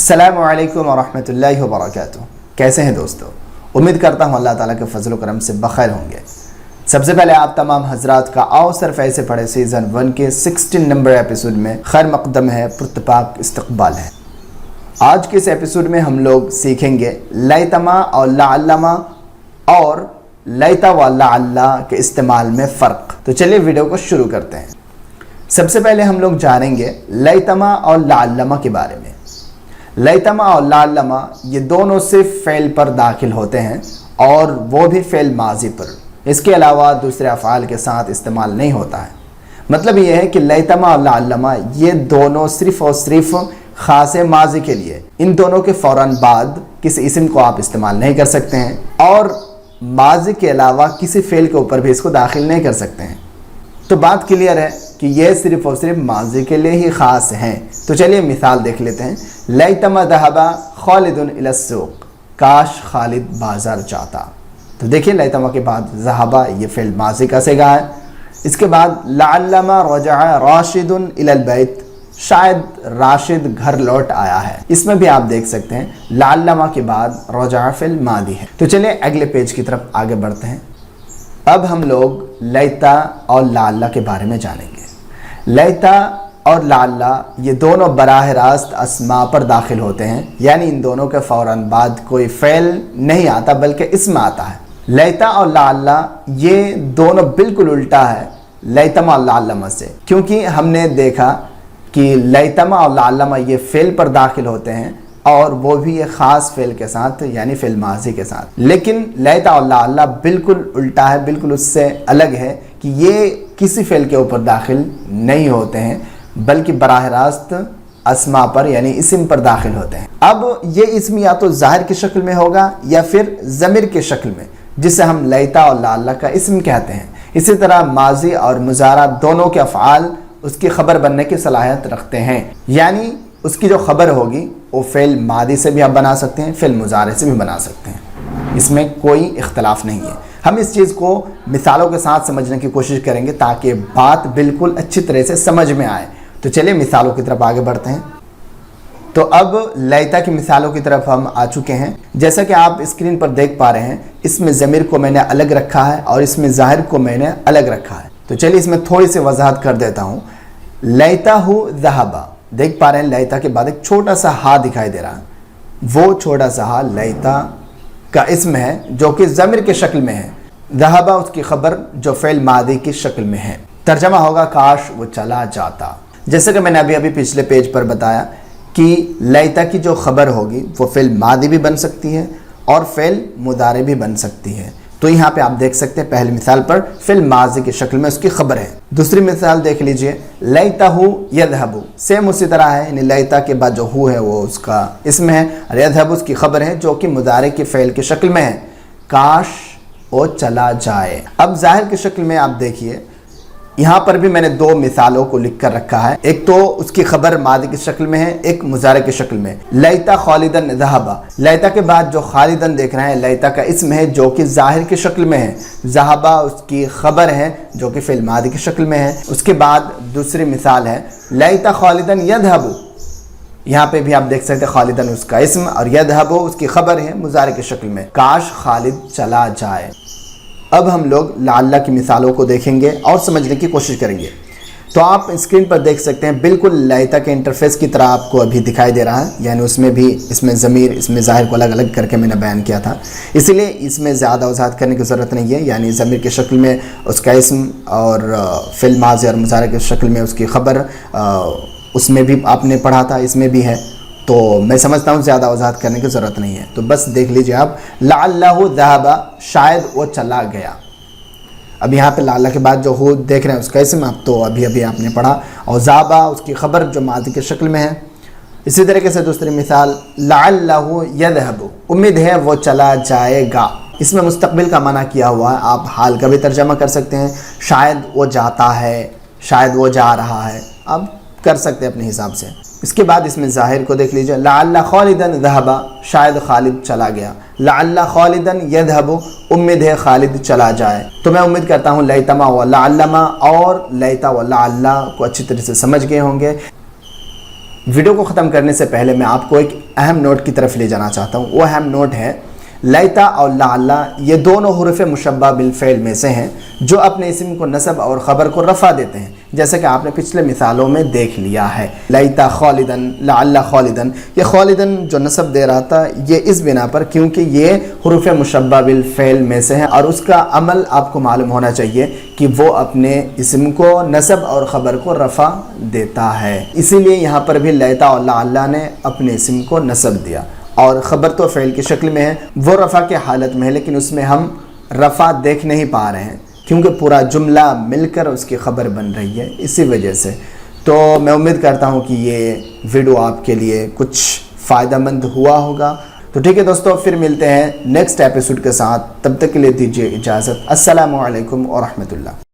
अस्सलामु अलैकुम वरहमतुल्लाहि वबरकातुहू। कैसे हैं दोस्तों? उम्मीद करता हूँ अल्लाह ताला के फजल व करम से बखैर होंगे। सबसे पहले आप तमाम हजरात का आओ सिर्फ ऐसे पढ़े सीज़न 1 के 16 नंबर एपिसोड में खैर मकदम है, पुरतपाक इस्तकबाल है। आज के इस एपिसोड में हम लोग सीखेंगे लैतमा और लाअल्लमा और लैता व लाअल्ला के इस्तेमाल में फ़र्क। तो चलिए वीडियो को शुरू करते हैं। सबसे पहले हम लोग जानेंगे लैतमा और लाअल्लमा के बारे में। लैतमा और लाअल्लमा ये दोनों सिर्फ फ़ेल पर दाखिल होते हैं और वो भी फ़ेल माजी पर, इसके अलावा दूसरे अफ़आल के साथ इस्तेमाल नहीं होता है। मतलब ये है कि लैतमा और लाअल्लमा ये दोनों सिर्फ़ और सिर्फ ख़ास माजी के लिए, इन दोनों के फ़ौरन बाद किसी इस्म को आप इस्तेमाल नहीं कर सकते हैं और माजी के अलावा किसी फ़ेल के ऊपर भी इसको दाखिल नहीं कर सकते हैं। तो बात क्लियर है कि ये सिर्फ़ और सिर्फ माजी के लिए ही ख़ास हैं। तो चलिए मिसाल देख लेते हैं। लैतमा ज़हबा खालिदुन इला सूक़, काश खालिद बाज़ार जाता। तो देखिए लैतमा के बाद ज़हबा ये फ़ेल माजी का सिगा है। इसके बाद लाअल्लमा रजा राशिदुन इलल बैत, शायद राशिद घर लौट आया है। इसमें भी आप देख सकते हैं लाअल्लमा के बाद रजा फ़ेल मादी है। तो चलिए अगले पेज की तरफ आगे बढ़ते हैं। अब हम लोग लैता और लाअल्ला के बारे में जानेंगे। लैता और लाअल्ला ये दोनों बराह रास्त अस्मा पर दाखिल होते हैं, यानी इन दोनों के फ़ौरन बाद कोई फ़ेल नहीं आता बल्कि इसम आता है। लैता और लाअल्ला ये दोनों बिल्कुल उल्टा है लैतमा और लाअल्लमा से, क्योंकि हमने देखा कि लैतमा और लाअल्लमा ये फ़ेल पर दाखिल होते हैं और वो भी एक ख़ास फ़ेल के साथ, यानी फ़ेल माजी के साथ। लेकिन लैता और लाअल्ला बिल्कुल उल्टा है, बिल्कुल उससे अलग है कि ये किसी फ़ेल के ऊपर दाखिल नहीं होते हैं बल्कि बराह रास्त अस्मा पर यानी इस्म पर दाखिल होते हैं। अब ये इस्म या तो ज़ाहिर की शक्ल में होगा या फिर ज़मीर की शक्ल में, जिसे हम लैता और लाअल्ला का इस्म कहते हैं। इसी तरह माजी और मुज़ारा दोनों के अफ़आल उसकी ख़बर बनने की सलाहियत रखते हैं, यानी उसकी जो ख़बर होगी वो फ़ेल मादी से भी आप बना सकते हैं, फ़ेल मुज़ारे से भी बना सकते हैं। इसमें कोई इख्तलाफ नहीं है। हम इस चीज़ को मिसालों के साथ समझने की कोशिश करेंगे ताकि बात बिल्कुल अच्छी तरह से समझ में आए। तो चलिए मिसालों की तरफ आगे बढ़ते हैं। तो अब लैता की मिसालों की तरफ हम आ चुके हैं। जैसा कि आप स्क्रीन पर देख पा रहे हैं, इसमें ज़मीर को मैंने अलग रखा है और इसमें ज़ाहिर को मैंने अलग रखा है। तो चलिए इसमें थोड़ी सी वजाहत कर देता हूँ। लैताहु ज़हबा, देख पा रहे हैं लैता के बाद एक छोटा सा हा दिखाई दे रहा है। वो छोटा सा हा लैता का इस्म है जो कि ज़मीर के शक्ल में है। ज़हबा उसकी ख़बर जो फ़ेल मादी की शक्ल में है। तर्जमा होगा काश वो चला जाता। जैसे कि मैंने अभी पिछले पेज पर बताया कि लैता की जो ख़बर होगी वो फ़ेल मादी भी बन सकती है और फ़ेल मुदारे भी बन सकती है। तो यहाँ पे आप देख सकते हैं पहली मिसाल पर फ़ेल माजी की शक्ल में उसकी ख़बर है। दूसरी मिसाल देख लीजिए, लैताहु यज़हबु, सेम उसी तरह है, यानी लैता के बाद जो हु है वो उसका इसम है और यज़हबु उसकी ख़बर है जो कि मुदारे के फ़ेल की शक्ल में है। काश वो चला जाए। अब ज़ाहिर की शक्ल में आप देखिए, यहाँ पर भी मैंने दो मिसालों को लिख कर रखा है। एक तो उसकी ख़बर मादी की शक्ल में है, एक मुज़ारे की शक्ल में। लैता खालिदन ज़हबा, लैता के बाद जो खालिदन देख रहे हैं लैता का इस्म है जो कि ज़ाहिर की शक्ल में है। ज़हबा उसकी ख़बर है जो कि फ़ेल मादी की शक्ल में है। उसके बाद दूसरी मिसाल है लैता खालिदन यज़हबु, यहाँ पे भी आप देख सकते हैं खालिदन उसका इस्म और यज़हबु उसकी ख़बर है मुज़ारे की शक्ल में, काश खालिद चला जाए। अब हम लोग लाअल्ला की मिसालों को देखेंगे और समझने की कोशिश करेंगे। तो आप स्क्रीन पर देख सकते हैं बिल्कुल लैता के इंटरफेस की तरह आपको अभी दिखाई दे रहा है, यानी उसमें भी इसमें ज़मीर इसमें ज़ाहिर को अलग अलग करके मैंने बयान किया था, इसलिए इसमें ज़्यादा वजाहत करने की ज़रूरत नहीं है। यानी ज़मीर की शक्ल में उसका इस्म और फ़िल माज़ी और मुज़ारे की शक्ल में उसकी ख़बर, उसमें भी आपने पढ़ा था, इसमें भी है। तो मैं समझता हूँ ज़्यादा वजाहत करने की ज़रूरत नहीं है। तो बस देख लीजिए आप, लाअल्लहु ज़हबा, शायद वो चला गया। अब यहाँ पे लाअल्ला के बाद जो हो देख रहे हैं उसका इस्म आप तो अभी आपने पढ़ा, और ज़हबा उसकी ख़बर जो मादी की शक्ल में है। इसी तरीके से दूसरी मिसाल लाअल्लहु यज़हबु, उम्मीद है वो चला जाएगा। इसमें मुस्तक़बिल का माना किया हुआ है, आप हाल का भी तर्जमा कर सकते हैं। शायद वो जाता है, शायद वो जा रहा है, आप कर सकते हैं अपने हिसाब से। इसके बाद इसमें ज़ाहिर को देख लीजिए, लाअल्ला खालिदन ज़हबा, शायद खालिद चला गया। लाअल्ला खालिदन यज़हबु, उम्मीद है खालिद चला जाए। तो मैं उम्मीद करता हूँ लैतमा व लाअल्लमा और लैता व लाअल्ला को अच्छी तरह से समझ गए होंगे। ویڈیو کو ختم کرنے سے پہلے میں آپ کو ایک اہم نوٹ کی طرف لے جانا چاہتا ہوں. وہ اہم نوٹ ہے لیتا اور لعل یہ دونوں حروف مشبہ بالفعل میں سے ہیں جو اپنے اسم کو نصب اور خبر کو رفع دیتے ہیں، جیسا کہ آپ نے پچھلے مثالوں میں دیکھ لیا ہے. لیتا خالدن، لعل خالدن. یہ خالدن جو نصب دے رہا تھا یہ اس بنا پر کیونکہ یہ حروف مشبہ بالفعل میں سے ہیں اور اس کا عمل آپ کو معلوم ہونا چاہیے کہ وہ اپنے اسم کو نصب اور خبر کو رفع دیتا ہے. اسی لیے یہاں پر بھی لیتا اور لعل نے اپنے اسم کو نصب دیا اور خبر تو فعل کی شکل میں ہے، وہ رفع کے حالت میں ہے، لیکن اس میں ہم رفع دیکھ نہیں پا رہے ہیں کیونکہ پورا جملہ مل کر اس کی خبر بن رہی ہے، اسی وجہ سے. تو میں امید کرتا ہوں کہ یہ ویڈیو آپ کے لیے کچھ فائدہ مند ہوا ہوگا. تو ٹھیک ہے دوستو، پھر ملتے ہیں نیکسٹ ایپیسوڈ کے ساتھ. تب تک کے لیے دیجیے اجازت. السلام علیکم ورحمۃ اللہ.